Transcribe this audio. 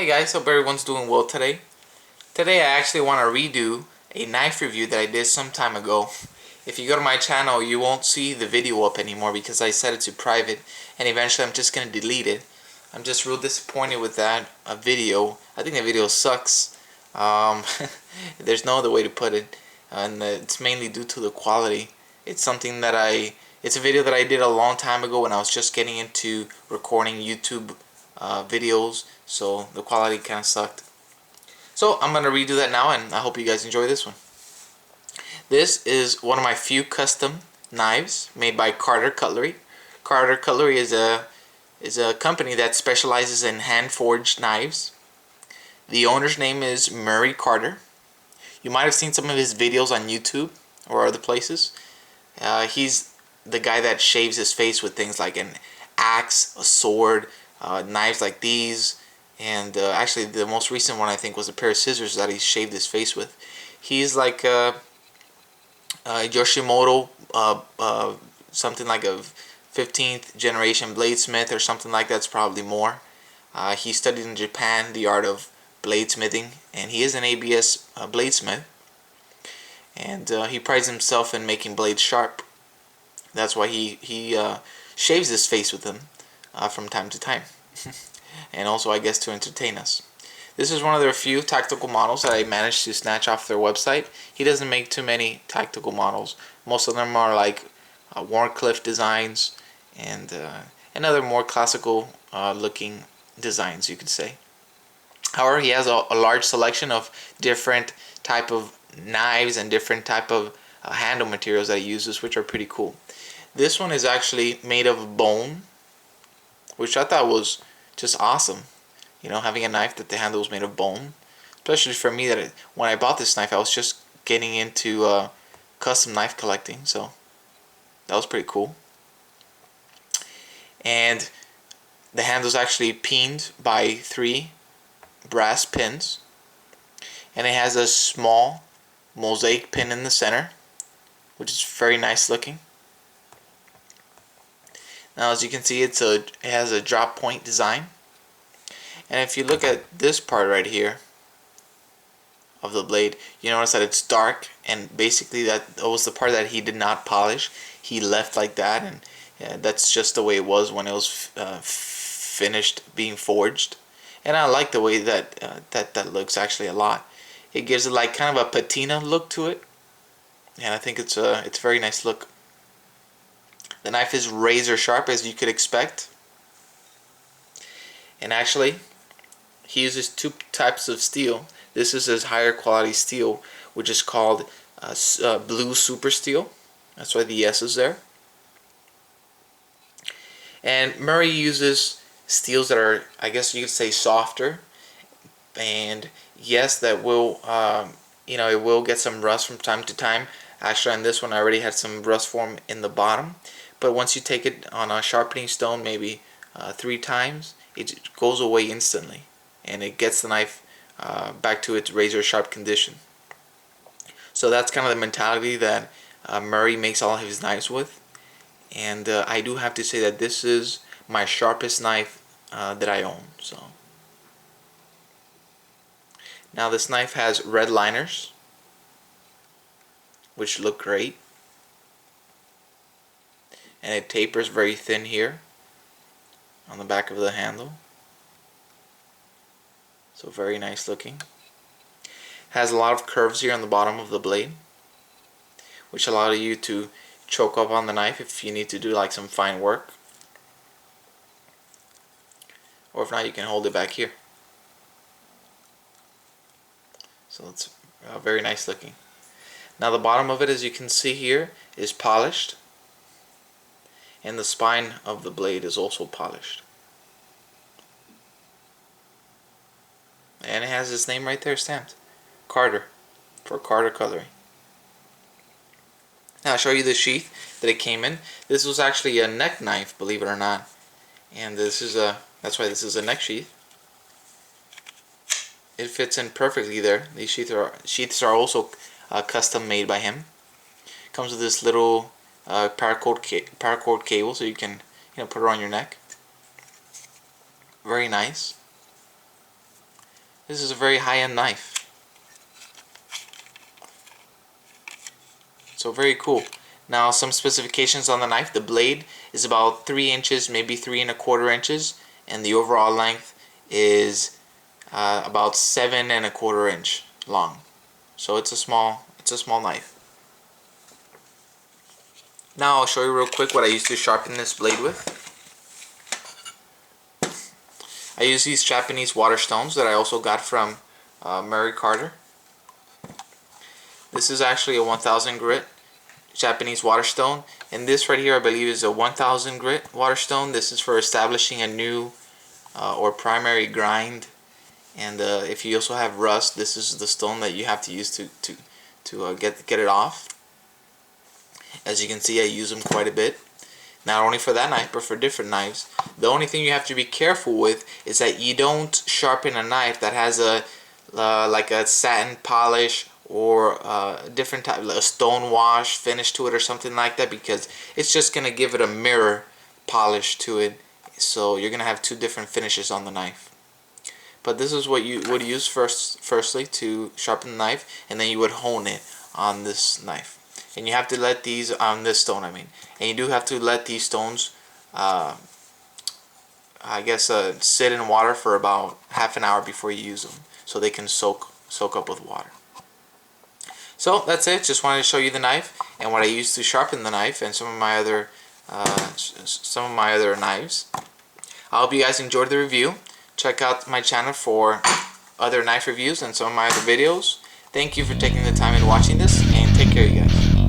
Hey guys, hope everyone's doing well today. Today I actually want to redo a knife review that I did some time ago. If you go to my channel, you won't see the video up anymore because I set it to private, and eventually I'm just going to delete it. I'm just real disappointed with that video. I think the video sucks. There's no other way to put it, and it's mainly due to the quality. It's a video that I did a long time ago when I was just getting into recording YouTube videos, so the quality kind of sucked. So I'm going to redo that now, and I hope you guys enjoy this one. This is one of my few custom knives made by Carter Cutley. Carter Cutlery is a company that specializes in hand-forged knives. The owner's name is Murray Carter. You might have seen some of his videos on YouTube or other places. He's the guy that shaves his face with things like an axe, a sword, knives like these, and actually the most recent one I think was a pair of scissors that he shaved his face with. He's like Yoshimoto, something like a 15th generation bladesmith or something like that's probably more. He studied in Japan the art of bladesmithing, and he is an ABS bladesmith, and he prides himself in making blades sharp. That's why he shaves his face with them from time to time. And also, I guess, to entertain us. This is one of their few tactical models that I managed to snatch off their website. He doesn't make too many tactical models. Most of them are like Warncliffe designs and other more classical looking designs, you could say. However, he has a large selection of different type of knives and different type of handle materials that he uses, which are pretty cool. This one is actually made of bone, which I thought was just awesome. You know, having a knife that the handle was made of bone. Especially for me, when I bought this knife, I was just getting into custom knife collecting, so that was pretty cool. And the handle's actually pinned by 3 brass pins, and it has a small mosaic pin in the center, which is very nice looking. Now, as you can see, it has a drop point design. And if you look at this part right here of the blade, you notice that it's dark, and basically that was the part that he did not polish. He left like that, and that's just the way it was when it was finished being forged. And I like the way that that looks actually a lot. It gives it like kind of a patina look to it, and I think it's a very nice look. The knife is razor sharp, as you could expect. And actually, he uses 2 types of steel. This is his higher quality steel, which is called blue super steel. That's why the S is there. And Murray uses steels that are, I guess you could say, softer. And yes, that will, it will get some rust from time to time. Actually, on this one, I already had some rust form in the bottom. But once you take it on a sharpening stone, maybe 3 times, it goes away instantly, and it gets the knife back to its razor sharp condition. So that's kind of the mentality that Murray makes all of his knives with. And I do have to say that this is my sharpest knife that I own. So now this knife has red liners, which look great. And it tapers very thin here on the back of the handle. So very nice looking. Has a lot of curves here on the bottom of the blade, which allow you to choke up on the knife if you need to do like some fine work. Or if not, you can hold it back here. So it's very nice looking. Now the bottom of it, as you can see here, is polished. And the spine of the blade is also polished. And it has his name right there stamped. Carter, for Carter Cutlery. Now I'll show you the sheath that it came in. This was actually a neck knife, believe it or not. And that's why this is a neck sheath. It fits in perfectly there. These sheaths are also custom made by him. Comes with this little paracord cable, so you can put it on your neck. Very nice. This is a very high-end knife. So very cool. Now some specifications on the knife. The blade is about 3 inches, maybe 3¼ inches, and the overall length is about 7¼ inch long. So it's a small knife. Now I'll show you real quick what I used to sharpen this blade with. I use these Japanese water stones that I also got from Mary Carter. This is actually a 1000 grit Japanese water stone, and this right here I believe is a 1000 grit water stone. This is for establishing a new or primary grind, and if you also have rust, this is the stone that you have to use to get it off. As you can see, I use them quite a bit, not only for that knife but for different knives. The only thing you have to be careful with is that you don't sharpen a knife that has a like a satin polish or different type, a stone wash finish to it or something like that, because it's just gonna give it a mirror polish to it. So you're gonna have two different finishes on the knife. But this is what you would use firstly to sharpen the knife, and then you would hone it on this knife. And you have to let these, on this stone I mean, and you do have to let these stones I guess sit in water for about half an hour before you use them, so they can soak up with water. So that's it. Just wanted to show you the knife and what I use to sharpen the knife, and some of my other knives. I hope you guys enjoyed the review. Check out my channel for other knife reviews and some of my other videos. Thank you for taking the time and watching this, and take care, you guys.